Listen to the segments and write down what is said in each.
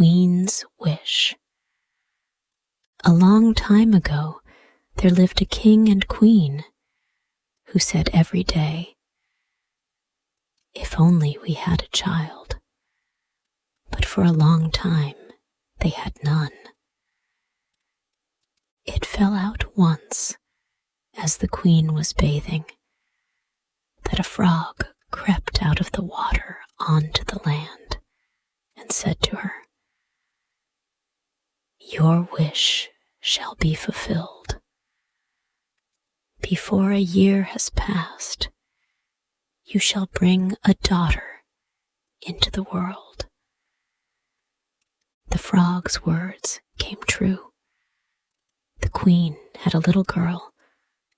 Queen's Wish. A long time ago, there lived a king and queen who said every day, "If only we had a child." But for a long time, they had none. It fell out once, as the queen was bathing, that a frog crept out of the water onto the land and said to her, "Your wish shall be fulfilled. Before a year has passed, you shall bring a daughter into the world." The frog's words came true. The queen had a little girl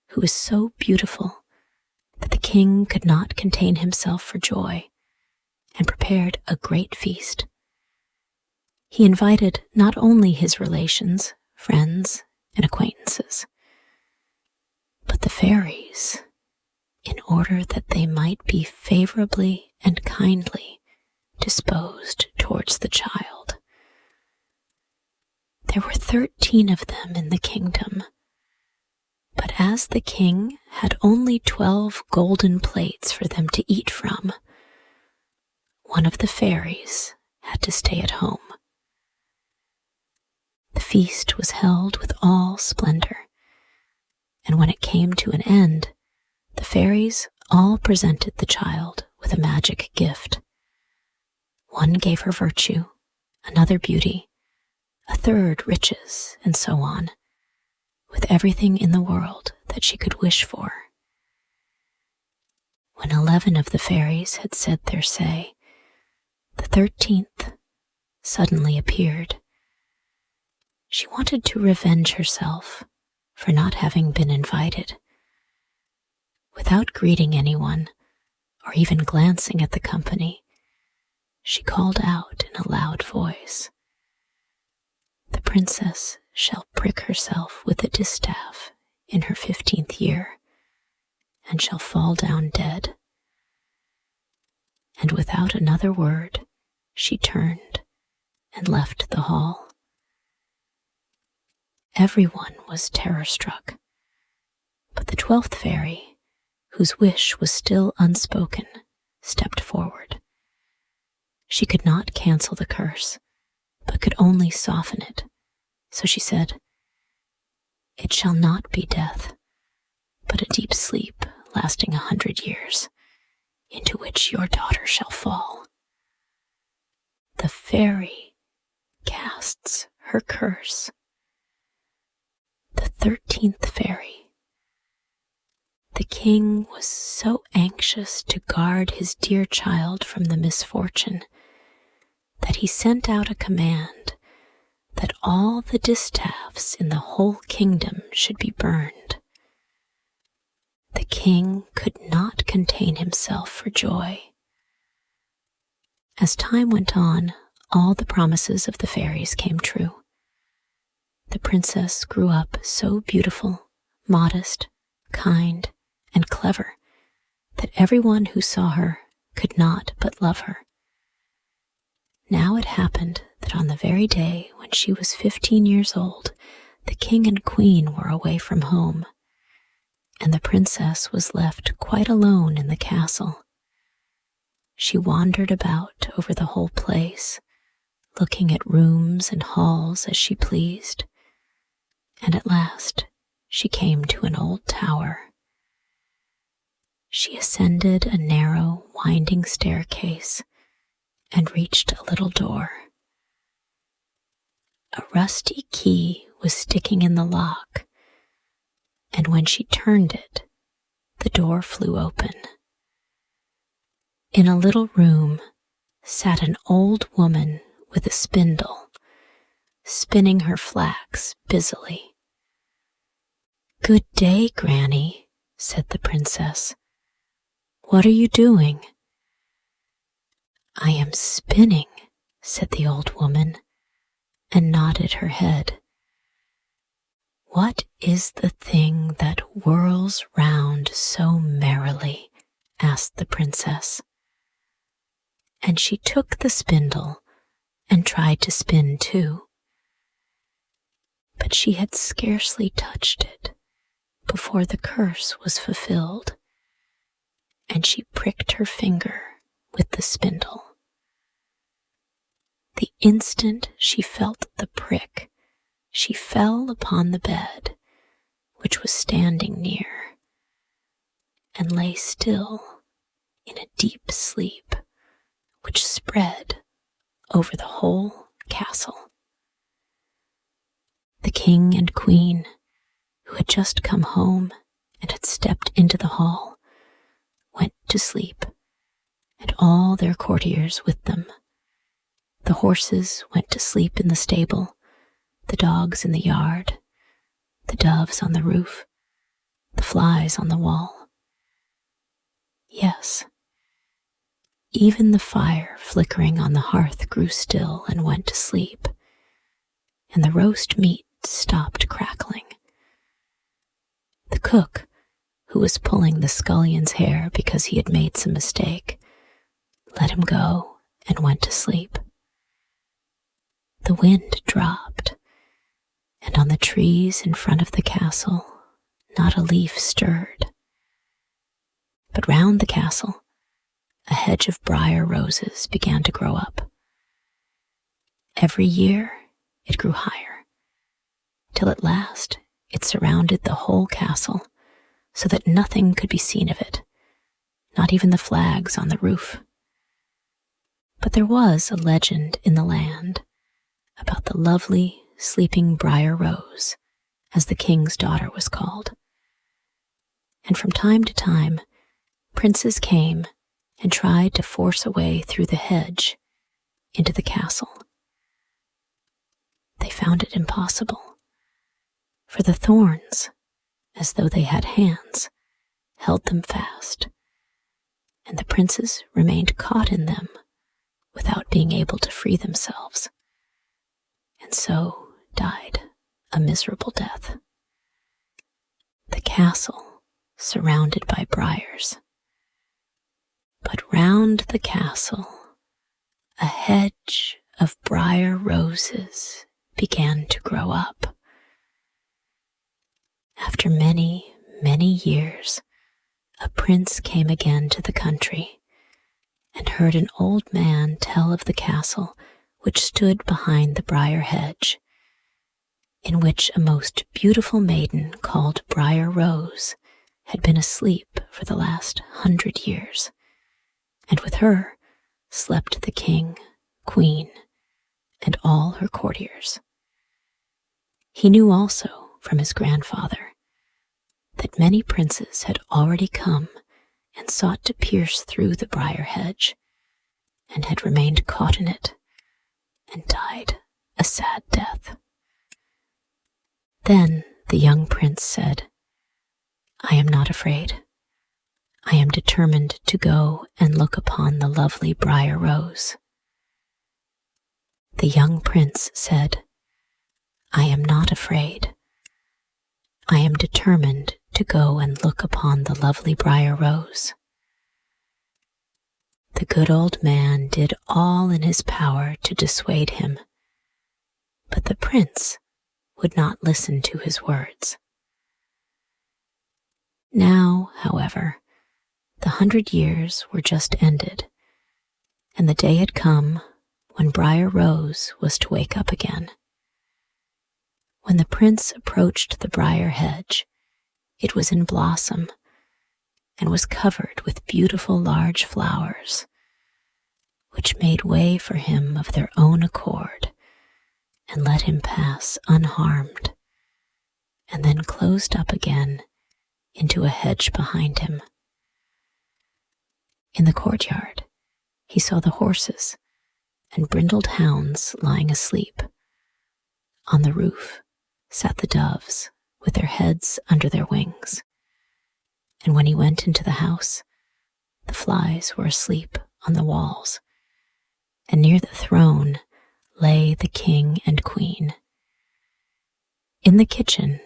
who was so beautiful that the king could not contain himself for joy and prepared a great feast. He invited not only his relations, friends, and acquaintances, but the fairies, in order that they might be favorably and kindly disposed towards the child. There were 13 of them in the kingdom, but as the king had only 12 golden plates for them to eat from, one of the fairies had to stay at home. The feast was held with all splendor, and when it came to an end, the fairies all presented the child with a magic gift. One gave her virtue, another beauty, a third riches, and so on, with everything in the world that she could wish for. When 11 of the fairies had said their say, the 13th suddenly appeared. She wanted to revenge herself for not having been invited. Without greeting anyone, or even glancing at the company, she called out in a loud voice, "The princess shall prick herself with a distaff in her 15th year, and shall fall down dead." And without another word, she turned and left the hall. Everyone was terror-struck, but the 12th fairy, whose wish was still unspoken, stepped forward. She could not cancel the curse, but could only soften it, so she said, "It shall not be death, but a deep sleep lasting 100 years, into which your daughter shall fall." The fairy casts her curse. The 13th fairy. The king was so anxious to guard his dear child from the misfortune that he sent out a command that all the distaffs in the whole kingdom should be burned. The king could not contain himself for joy. As time went on, all the promises of the fairies came true. The princess grew up so beautiful, modest, kind, and clever that everyone who saw her could not but love her. Now it happened that on the very day when she was 15 years old, the king and queen were away from home, and the princess was left quite alone in the castle. She wandered about over the whole place, looking at rooms and halls as she pleased, and at last she came to an old tower. She ascended a narrow, winding staircase and reached a little door. A rusty key was sticking in the lock, and when she turned it, the door flew open. In a little room sat an old woman with a spindle, spinning her flax busily. "Good day, Granny," said the princess. "What are you doing?" "I am spinning," said the old woman, and nodded her head. "What is the thing that whirls round so merrily?" asked the princess. And she took the spindle and tried to spin too. But she had scarcely touched it before the curse was fulfilled, and she pricked her finger with the spindle. The instant she felt the prick, she fell upon the bed, which was standing near, and lay still in a deep sleep which spread over the whole castle. The king and queen, who had just come home and had stepped into the hall, went to sleep, and all their courtiers with them. The horses went to sleep in the stable, the dogs in the yard, the doves on the roof, the flies on the wall. Yes, even the fire flickering on the hearth grew still and went to sleep, and the roast meat stopped crackling. The cook, who was pulling the scullion's hair because he had made some mistake, let him go and went to sleep. The wind dropped, and on the trees in front of the castle not a leaf stirred. But round the castle a hedge of briar roses began to grow up. Every year it grew higher, till at last it surrounded the whole castle, so that nothing could be seen of it, not even the flags on the roof. But there was a legend in the land about the lovely sleeping briar rose, as the king's daughter was called. And from time to time, princes came and tried to force a way through the hedge into the castle. They found it impossible, for the thorns, as though they had hands, held them fast, and the princes remained caught in them without being able to free themselves, and so died a miserable death. The castle surrounded by briars. But round the castle, a hedge of briar roses began to grow up. After many, many years, a prince came again to the country and heard an old man tell of the castle which stood behind the briar hedge, in which a most beautiful maiden called Briar Rose had been asleep for the last 100 years, and with her slept the king, queen, and all her courtiers. He knew also from his grandfather that many princes had already come and sought to pierce through the briar hedge, and had remained caught in it, and died a sad death. Then the young prince said, "I am not afraid. I am determined to go and look upon the lovely briar rose." The young prince said, "I am not afraid. I am determined to go and look upon the lovely briar rose." The good old man did all in his power to dissuade him, but the prince would not listen to his words. Now, however, the 100 years were just ended, and the day had come when Briar Rose was to wake up again. When the prince approached the briar hedge, it was in blossom and was covered with beautiful large flowers, which made way for him of their own accord and let him pass unharmed, and then closed up again into a hedge behind him. In the courtyard, he saw the horses and brindled hounds lying asleep. On the roof sat the doves with their heads under their wings, and when he went into the house, the flies were asleep on the walls, and near the throne lay the king and queen. In the kitchen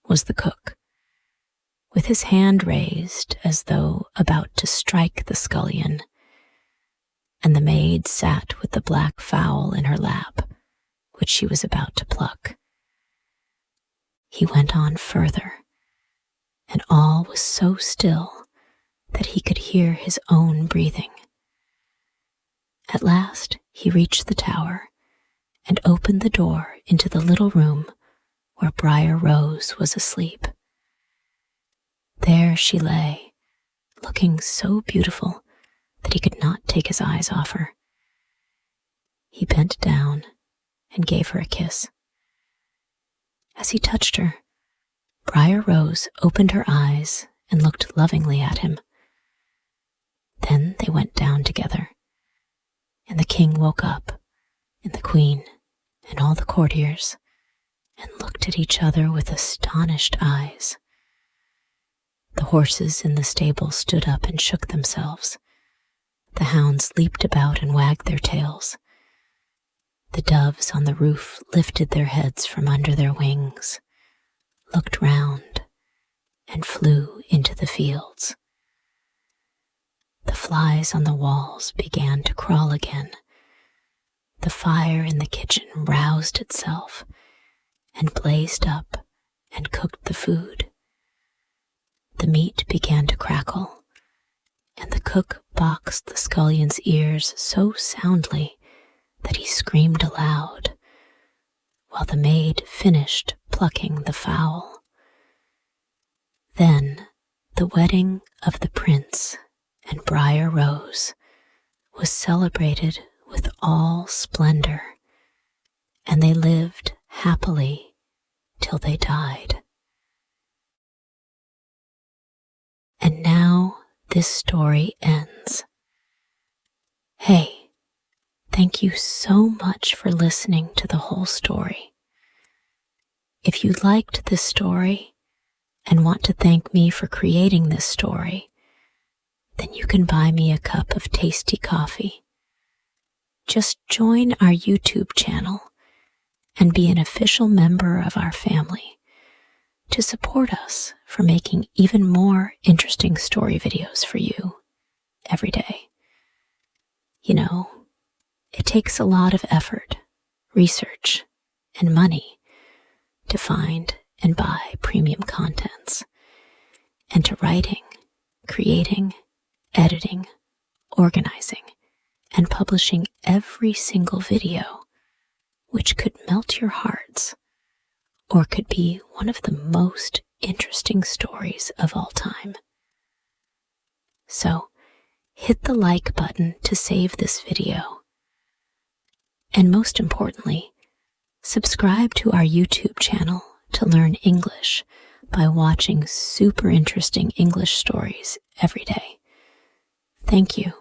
was the cook, with his hand raised as though about to strike the scullion, and the maid sat with the black fowl in her lap, which she was about to pluck. He went on further, and all was so still that he could hear his own breathing. At last he reached the tower and opened the door into the little room where Briar Rose was asleep. There she lay, looking so beautiful that he could not take his eyes off her. He bent down and gave her a kiss. As he touched her, Briar Rose opened her eyes and looked lovingly at him. Then they went down together, and the king woke up, and the queen, and all the courtiers, and looked at each other with astonished eyes. The horses in the stable stood up and shook themselves. The hounds leaped about and wagged their tails. The doves on the roof lifted their heads from under their wings, looked round, and flew into the fields. The flies on the walls began to crawl again. The fire in the kitchen roused itself and blazed up and cooked the food. The meat began to crackle, and the cook boxed the scullion's ears so soundly that he screamed aloud, while the maid finished plucking the fowl. Then the wedding of the prince and Briar Rose was celebrated with all splendor, and they lived happily till they died. And now this story ends. Hey, thank you so much for listening to the whole story. If you liked this story and want to thank me for creating this story, then you can buy me a cup of tasty coffee. Just join our YouTube channel and be an official member of our family to support us for making even more interesting story videos for you every day. You know, it takes a lot of effort, research, and money to find and buy premium contents, and to writing, creating, editing, organizing, and publishing every single video, which could melt your hearts or could be one of the most interesting stories of all time. So, hit the like button to save this video. And most importantly, subscribe to our YouTube channel to learn English by watching super interesting English stories every day. Thank you.